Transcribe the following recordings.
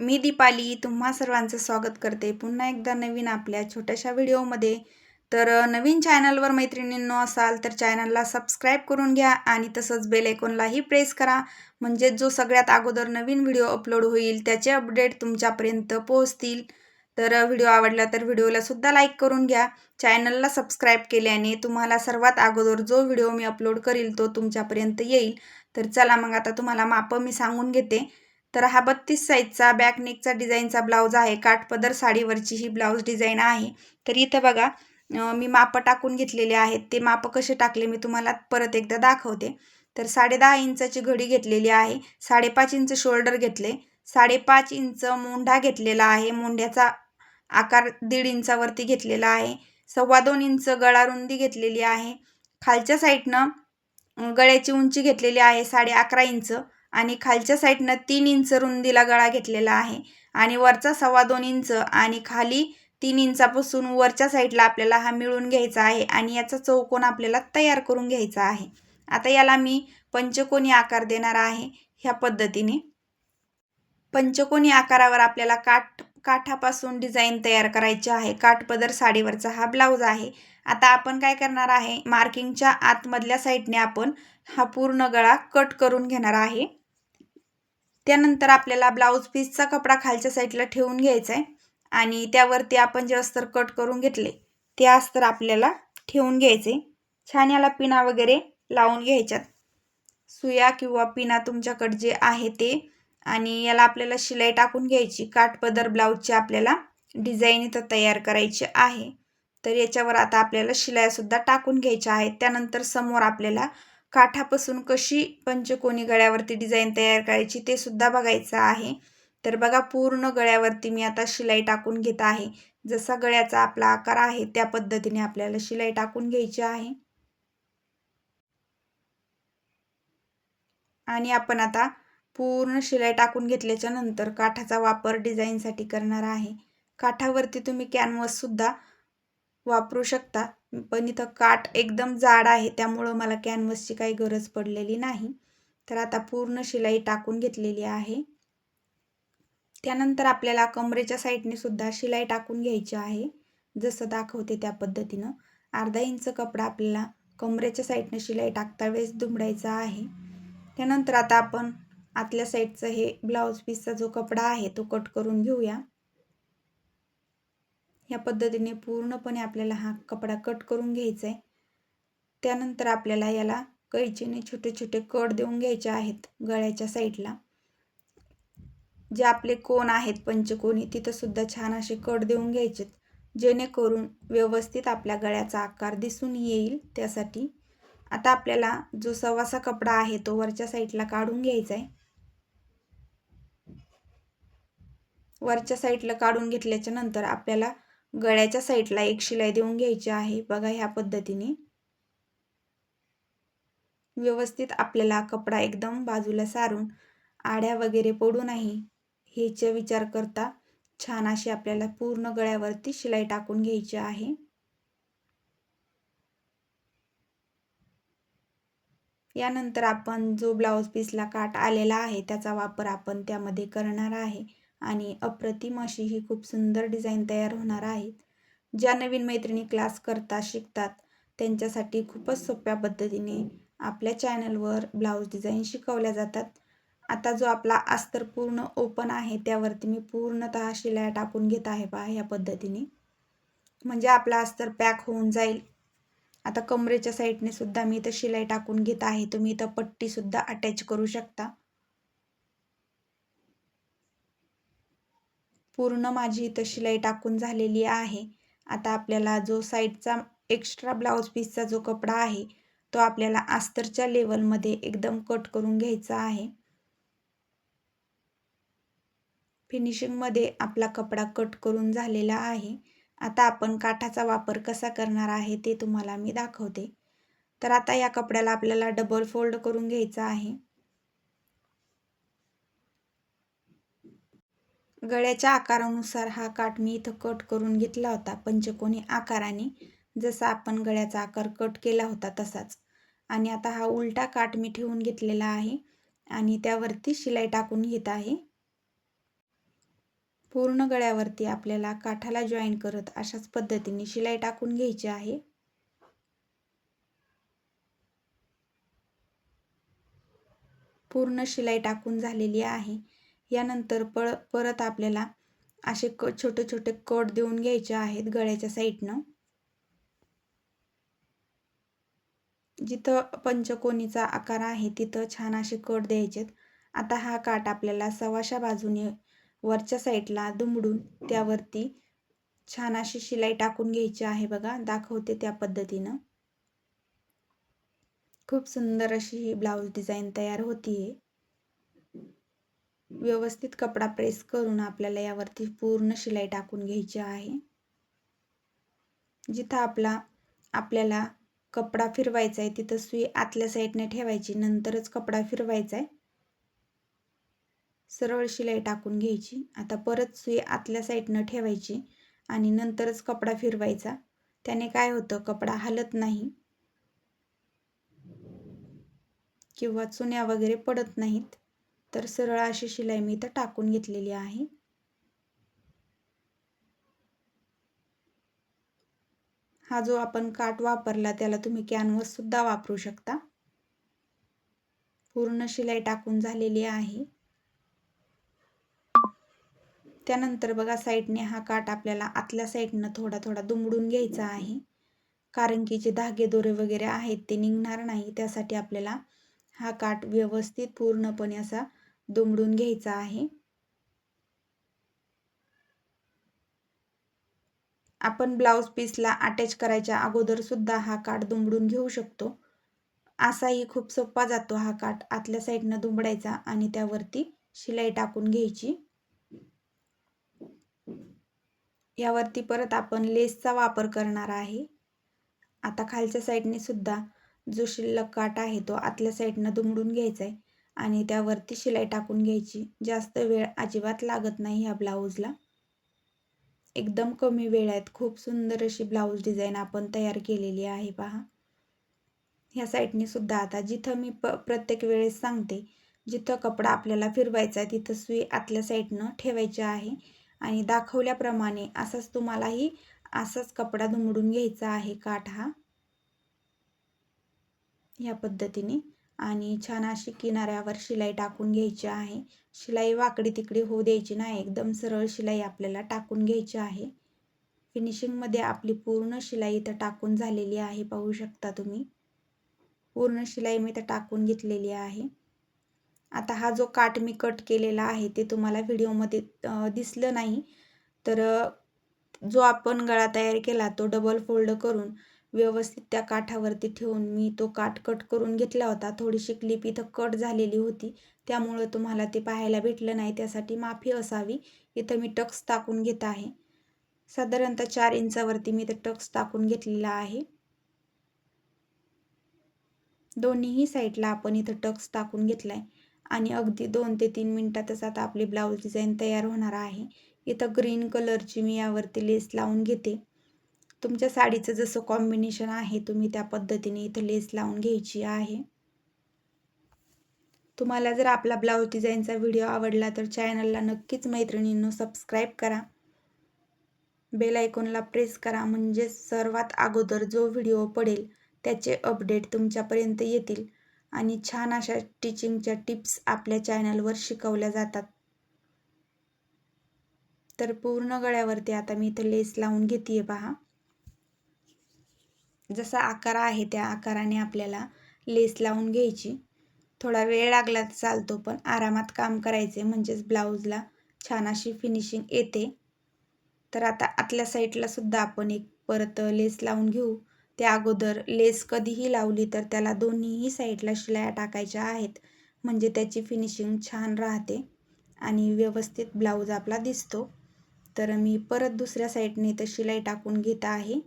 मी दीपाली तुम्हा सर्वांचं स्वागत करते पुन्हा एकदा नवीन आपल्या छोट्याशा व्हिडिओमध्ये. तर नवीन चॅनलवर मैत्रिणींनो असाल तर चॅनलला सबस्क्राईब करून घ्या आणि तसंच बेल आयकॉनलाही प्रेस करा, म्हणजे जो सगळ्यात अगोदर नवीन व्हिडिओ अपलोड होईल त्याचे अपडेट तुमच्यापर्यंत पोहोचतील. तर व्हिडिओ आवडला तर व्हिडिओला सुद्धा लाईक करून घ्या. चॅनलला सबस्क्राईब केल्याने तुम्हाला सर्वात अगोदर जो व्हिडिओ मी अपलोड करील तो तुमच्यापर्यंत येईल. तर चला मग आता तुम्हाला मापं मी सांगून घेते. तर हा 32 साईजचा बॅक नेकचा डिझाईनचा ब्लाऊज आहे. काठपदर साडीवरची ही ब्लाऊज डिझाईन आहे. तर इथं बघा मी मापं टाकून घेतलेले आहेत. ते मापं कसे टाकले मी तुम्हाला परत एकदा दाखवते. तर 10.5 इंचाची घडी घेतलेली आहे. 5.5 इंच शोल्डर घेतले. 5.5 इंच मोंढा घेतलेला आहे. मोंढ्याचा आकार 1.5 इंचावरती घेतलेला आहे. 2.25 इंच गळा रुंदी घेतलेली आहे. खालच्या साईडनं गळ्याची उंची घेतलेली आहे 11.5 इंच आणि खालच्या साईडनं 3 इंच रुंदीला गळा घेतलेला आहे आणि वरचा 2.25 इंच आणि खाली 3 इंचापासून वरच्या साईडला आपल्याला हा मिळून घ्यायचा आहे आणि याचा चौकोन आपल्याला तयार करून घ्यायचा आहे. आता याला मी पंचकोनी आकार देणार आहे. ह्या पद्धतीने पंचकोनी आकारावर आपल्याला काठापासून डिझाईन तयार करायची आहे. काठपदर साडीवरचा हा ब्लाऊज आहे. आता आपण काय करणार आहे, मार्किंगच्या आतमधल्या साईडने आपण हा पूर्ण गळा कट करून घेणार आहे. त्यानंतर आपल्याला ब्लाऊज पीसचा कपडा खालच्या साईडला ठेवून घ्यायचा आहे आणि त्यावरती आपण जे अस्तर कट करून घेतले ते अस्तर आपल्याला ठेवून घ्यायचे. छान याला पिना वगैरे लावून घ्यायच्यात, सुया किंवा पिना तुमच्याकडे जे आहे ते. आणि याला आपल्याला शिलाई टाकून घ्यायची. काठपदर ब्लाऊजची आपल्याला डिझाईन इथं तयार करायची आहे. तर याच्यावर आता आपल्याला शिलाईसुद्धा टाकून घ्यायच्या आहेत. त्यानंतर समोर आपल्याला काठापासून कशी पंचकोनी गळ्यावरती डिझाईन तयार करायची ते सुद्धा बघायचं आहे. तर बघा पूर्ण गळ्यावरती मी आता शिलाई टाकून घेत आहे. जसा गळ्याचा आपला आकार आहे त्या पद्धतीने आपल्याला शिलाई टाकून घ्यायची आहे. आणि आपण आता पूर्ण शिलाई टाकून घेतल्याच्या नंतर काठाचा वापर डिझाईनसाठी करणार आहे. काठावरती तुम्ही कॅनव्हससुद्धा वापरू शकता, पण इथं काठ एकदम जाड आहे त्यामुळं मला कॅनव्हसची काही गरज पडलेली नाही. तर आता पूर्ण शिलाई टाकून घेतलेली आहे. त्यानंतर आपल्याला कमरेच्या साईडने सुद्धा शिलाई टाकून घ्यायची आहे. जसं दाखवते त्या पद्धतीनं 1/2 इंच कपडा आपल्याला कमरेच्या साईडने शिलाई टाकता वेळेस दुमडायचा आहे. त्यानंतर आता आपण आतल्या साईडचं हे ब्लाऊज पीसचा जो कपडा आहे तो कट करून घेऊया. या पद्धतीने पूर्णपणे आपल्याला हा कपडा कट करून घ्यायचा आहे. त्यानंतर आपल्याला याला कैचीने छोटे छोटे कट देऊन घ्यायचे आहेत गळ्याच्या साईडला. जे आपले कोण आहेत पंचकोनी तिथं सुद्धा छान असे कट देऊन घ्यायचे, जेणेकरून व्यवस्थित आपल्या गळ्याचा आकार दिसून येईल त्यासाठी. आता आपल्याला जो सव्वासा कपडा आहे तो वरच्या साईडला काढून घ्यायचा आहे. वरच्या साईडला काढून घेतल्याच्या नंतर आपल्याला गळ्याच्या साईडला एक शिलाई देऊन घ्यायची आहे. बघा ह्या पद्धतीने व्यवस्थित आपल्याला कपडा एकदम बाजूला सारून आड्या वगैरे पडू नाही ह्याचा विचार करता छान अशी आपल्याला पूर्ण गळ्यावरती शिलाई टाकून घ्यायची आहे. यानंतर आपण जो ब्लाऊज पीसला काठ आलेला आहे त्याचा वापर आपण त्यामध्ये करणार आहे आणि अप्रतिम अशी ही खूप सुंदर डिझाईन तयार होणार आहे. ज्या नवीन मैत्रिणी क्लास करतात शिकतात त्यांच्यासाठी खूपच सोप्या पद्धतीने आपल्या चॅनलवर ब्लाऊज डिझाईन शिकवल्या जातात. आता जो आपला अस्तर पूर्ण ओपन आहे त्यावरती मी पूर्णतः शिलाई टाकून घेत आहे पहा ह्या पद्धतीने, म्हणजे आपला अस्तर पॅक होऊन जाईल. आता कमरेच्या साईडने सुद्धा मी इथं शिलाई टाकून घेत आहे. तुम्ही इथं पट्टी सुद्धा अटॅच करू शकता. पूर्ण माझी इथं शिलाई टाकून झालेली आहे. आता आपल्याला जो साईडचा एक्स्ट्रा ब्लाऊज पीसचा जो कपडा आहे तो आपल्याला अस्तरच्या लेवलमध्ये एकदम कट करून घ्यायचा आहे. फिनिशिंगमध्ये आपला कपडा कट करून झालेला आहे. आता आपण काठाचा वापर कसा करणार आहे ते तुम्हाला मी दाखवते. तर आता या कपड्याला आपल्याला डबल फोल्ड करून घ्यायचा आहे. गळ्याच्या आकारानुसार हा काठ मी इथं कट करून घेतला होता पंचकोनी आकाराने, जसा आपण गळ्याचा आकार कट केला होता तसाच. आणि आता हा उलटा काठ मी ठेवून घेतलेला आहे आणि त्यावरती शिलाई टाकून घेत आहे. पूर्ण गळ्यावरती आपल्याला काठाला जॉईन करत अशाच पद्धतीने शिलाई टाकून घ्यायची आहे। पूर्ण शिलाई टाकून झालेली आहे। यानंतर परत आपल्याला असे छोटे छोटे कट देऊन घ्यायचे आहेत गळ्याच्या साईडनं। जिथं पंचकोनीचा आकार आहे तिथं छान असे कट द्यायचेत। आता हा काठ आपल्याला सव्वाशा बाजूने वरच्या साईडला दुमडून त्यावरती छान अशी शिलाई टाकून घ्यायची आहे। बघा, दाखवते त्या पद्धतीनं खूप सुंदर अशी ही ब्लाउज डिझाईन तयार होतीये। व्यवस्थित कपडा प्रेस करून आपल्याला यावरती पूर्ण शिलाई टाकून घ्यायची आहे। जिथं आपल्याला कपडा फिरवायचा आहे तिथं सुई आतल्या साईडने ठेवायची, नंतरच कपडा फिरवायचा आहे। सरळ शिलाई टाकून घ्यायची। आता परत सुई आतल्या साईडने ठेवायची आणि नंतरच कपडा फिरवायचा। त्याने काय होतं, कपडा हलत नाही किंवा चुन्या वगैरे पडत नाहीत। तर सरळ अशी शिलाई मी इथं टाकून घेतलेली आहे। हा जो आपण काठ वापरला त्याला तुम्ही कॅनव्हास सुद्धा वापरू शकता। पूर्ण शिलाई टाकून झालेली आहे। त्यानंतर बघा, साईडने हा काठ आपल्याला आतल्या साईडनं थोडा थोडा दुमडून घ्यायचा आहे, कारण की जे धागे दोरे वगैरे आहेत ते निघणार नाही। त्यासाठी आपल्याला हा काठ व्यवस्थित पूर्णपणे असा दुमडून घ्यायचा आहे। आपण ब्लाउज पीसला अटॅच करायच्या अगोदर सुद्धा हा काठ दुमडून घेऊ शकतो। असाही खूप सोपा जातो हा काठ। आतल्या साईडनं दुमडायचा आणि त्यावरती शिलाई टाकून घ्यायची। यावरती परत आपण लेसचा वापर करणार आहे। आता खालच्या साईडने सुद्धा जो शिल्लक काठ आहे तो आतल्या साईडनं दुमडून घ्यायचा आहे आणि त्यावरती शिलाई टाकून घ्यायची। जास्त वेळ अजिबात लागत नाही ह्या ब्लाउजला, एकदम कमी वेळात खूप सुंदर अशी ब्लाउज डिझाईन आपण तयार केलेली आहे। पहा, ह्या साईडने सुद्धा आता जिथं मी प्रत्येक वेळेस सांगते, जिथं कपडा आपल्याला फिरवायचा आहे तिथं सुई आतल्या साईडनं ठेवायची आहे आणि दाखवल्याप्रमाणे असंच तुम्हालाही असाच कपडा दुमडून घ्यायचा आहे काठ हा या पद्धतीने। आणि छान अशी किनाऱ्यावर शिलाई टाकून घ्यायची आहे। शिलाई वाकडी तिकडी होऊ द्यायची नाही, एकदम सरळ शिलाई आपल्याला टाकून घ्यायची आहे। फिनिशिंगमध्ये आपली पूर्ण शिलाई इथं टाकून झालेली आहे, पाहू शकता तुम्ही। पूर्ण शिलाई मी इथं टाकून घेतलेली आहे। आता हा जो काठ मी कट केलेला आहे ते तुम्हाला व्हिडिओमध्ये दिसलं नाही, तर जो आपण गळा तयार केला तो डबल फोल्ड करून व्यवस्थित त्या काठावरती ठेवून मी तो काठ कट करून घेतला होता। थोडीशी क्लिप इथं कट झालेली होती, त्यामुळे तुम्हाला ते पाहायला भेटलं नाही, त्यासाठी माफी असावी। इथं मी टक्स टाकून घेत आहे, साधारणतः 4 इंचावरती मी इथं टक्स टाकून घेतलेला आहे। दोन्हीही साईडला आपण इथं टक्स टाकून घेतलाय आणि अगदी 2 ते 3 मिनिटातच आता आपली ब्लाउज डिझाईन तयार होणार आहे। इथं ग्रीन कलरची मी यावरती लेस लावून घेते। तुमच्या साडीचं जसं कॉम्बिनेशन आहे तुम्ही त्या पद्धतीने इथं लेस लावून घ्यायची आहे। तुम्हाला जर आपला ब्लाउज डिझाईनचा व्हिडिओ आवडला तर चॅनलला नक्कीच मैत्रिणींनो सबस्क्राईब करा, बेल आयकॉनला प्रेस करा, म्हणजे सर्वात अगोदर जो व्हिडिओ पडेल त्याचे अपडेट तुमच्यापर्यंत येतील। आणि छान अशा स्टिचिंगच्या टिप्स आपल्या चॅनलवर शिकवल्या जातात। तर पूर्ण गळ्यावरती आता मी इथं लेस लावून घेते। पहा, जसा आकार आहे त्या आकाराने आपल्याला लेस लावून घ्यायची। थोडा वेळ लागला तर चालतो, पण आरामात काम करायचे, म्हणजेच ब्लाउजला छान अशी फिनिशिंग येते। तर आता आतल्या साईडला सुद्धा आपण एक परत लेस लावून घेऊ। त्या अगोदर लेस कधीही लावली तर त्याला दोन्हीही साईडला शिलाया टाकायच्या आहेत, म्हणजे त्याची फिनिशिंग छान राहते आणि व्यवस्थित ब्लाउज आपला दिसतो। तर मी परत दुसऱ्या साईडने इथं शिलाई टाकून घेत आहे।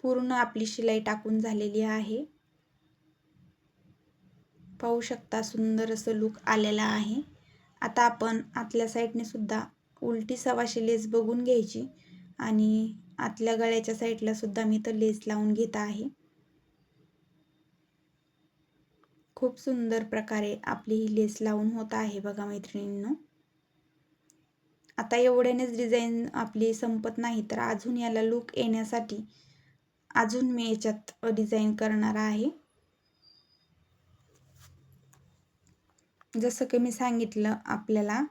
पूर्ण आपली शिलाई टाकून झालेली आहे, पाहू शकता सुंदर असं लुक आलेला आहे। आता आपण आतल्या साईडने सुद्धा उलटी सव्वाशे लेस बघून घ्यायची आणि आतल्या गळ्याच्या साईडला सुद्धा मी तर लेस लावून घेत आहे। खूप सुंदर प्रकारे आपली ही लेस लावून होत आहे बघा मैत्रिणींनो. आता एवढ्यानेच डिझाईन आपली संपत नाही, तर अजून याला लूक येण्यासाठी अजून मी याच्यात डिझाईन करणार आहे. जसं की मी सांगितलं, आपल्याला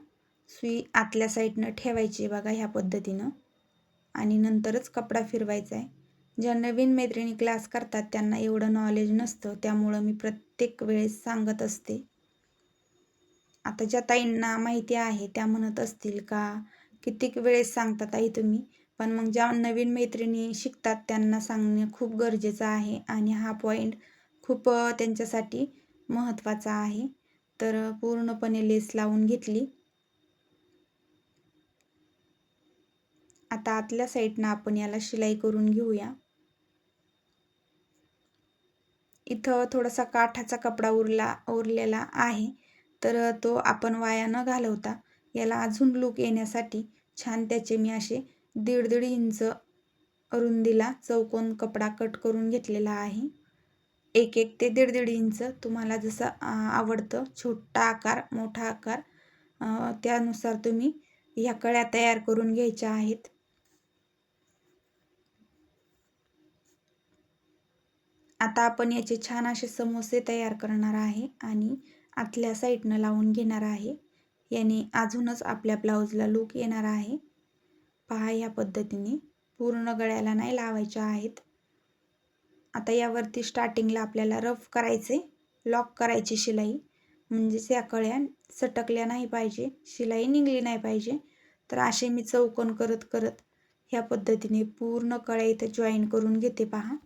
सुई आतल्या साईडनं ठेवायची बघा ह्या पद्धतीनं आणि नंतरच कपडा फिरवायचा आहे. ज्या नवीन मैत्रिणी क्लास करतात त्यांना एवढं नॉलेज नसतं, त्यामुळं मी प्रत्येक वेळेस सांगत असते. आता ज्या ताईंना माहिती आहे त्या म्हणत असतील का कित्येक वेळेस सांगता ताई तुम्ही, पण मग ज्या नवीन मैत्रिणी शिकतात त्यांना सांगणे खूप गरजेचं आहे आणि हा पॉईंट खूप त्यांच्यासाठी महत्त्वाचा आहे. तर पूर्णपणे लेस लावून घेतली. आता आतल्या साईडनं आपण याला शिलाई करून घेऊया. इथं थोडासा काठाचा कपडा उरलेला आहे, तर तो आपण वाया न घालवता याला अजून लूक येण्यासाठी छान त्याचे मी असे 1.5 इंच रुंदीला चौकोन कपडा कट करून घेतलेला आहे. 1 ते 1.5 इंच तुम्हाला जसं आवडतं, छोटा आकार मोठा आकार त्यानुसार तुम्ही ह्या कळ्या तयार करून घ्यायच्या आहेत. आता आपण याचे छान असे समोसे तयार करणार आहे आणि आतल्या साईडनं लावून घेणार आहे. याने अजूनच आपल्या ब्लाऊजला लूक येणार आहे. पहा या पद्धतीने पूर्ण गळ्याला नाही लावायच्या आहेत. आता यावरती स्टार्टिंगला आपल्याला रफ करायचे, लॉक करायची शिलाई, म्हणजेच या कळ्या सटकल्या नाही पाहिजे, शिलाई निघली नाही पाहिजे. तर असे मी चौकोन करत करत ह्या पद्धतीने पूर्ण कळ्या इथं जॉईन करून घेते पहा.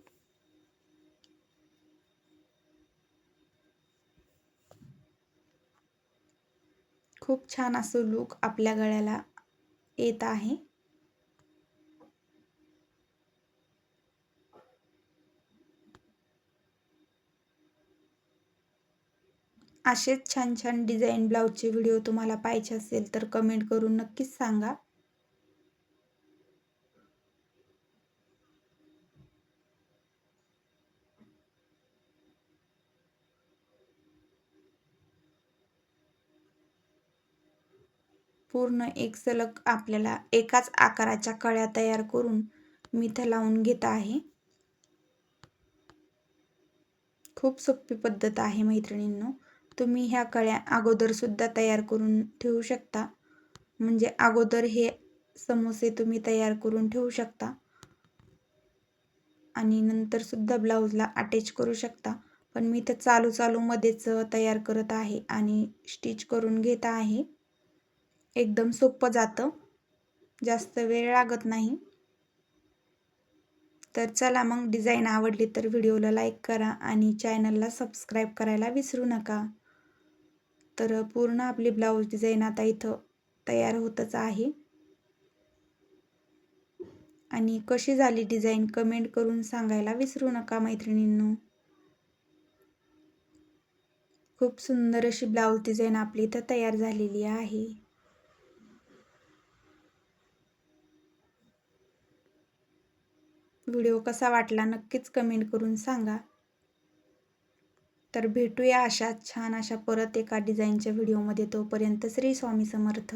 खूप छान असं लूक आपल्या गळ्याला येत आहे. असेच छान छान डिझाईन ब्लाऊजचे व्हिडिओ तुम्हाला पाहिजे असेल तर कमेंट करून नक्कीच सांगा. पूर्ण एक सलग आपल्याला एकाच आकाराच्या कळ्या तयार करून मी इथं लावून घेत आहे. खूप सोपी पद्धत आहे मैत्रिणींनो. तुम्ही ह्या कळ्या अगोदर सुद्धा तयार करून ठेवू शकता, म्हणजे अगोदर हे समोसे तुम्ही तयार करून ठेवू शकता आणि नंतर सुद्धा ब्लाऊजला अटॅच करू शकता. पण मी तर चालू मध्येच तयार करत आहे आणि स्टिच करून घेत आहे. एकदम सोपं जातं, जास्त वेळ लागत नाही. तर चला मग, डिझाईन आवडली तर व्हिडिओला लाईक करा आणि चॅनलला सबस्क्राईब करायला विसरू नका. तर पूर्ण आपली ब्लाऊज डिझाईन आता इथं तयार होतच आहे. आणि कशी झाली डिझाईन कमेंट करून सांगायला विसरू नका मैत्रिणींनो. खूप सुंदर अशी ब्लाऊज डिझाईन आपली इथं तयार झालेली आहे. व्हिडिओ कसा वाटला नक्कीच कमेंट करून सांगा. तर भेटूया अशा छान अशा परत एका डिझाईनच्या व्हिडिओमध्ये. तोपर्यंत श्री स्वामी समर्थ.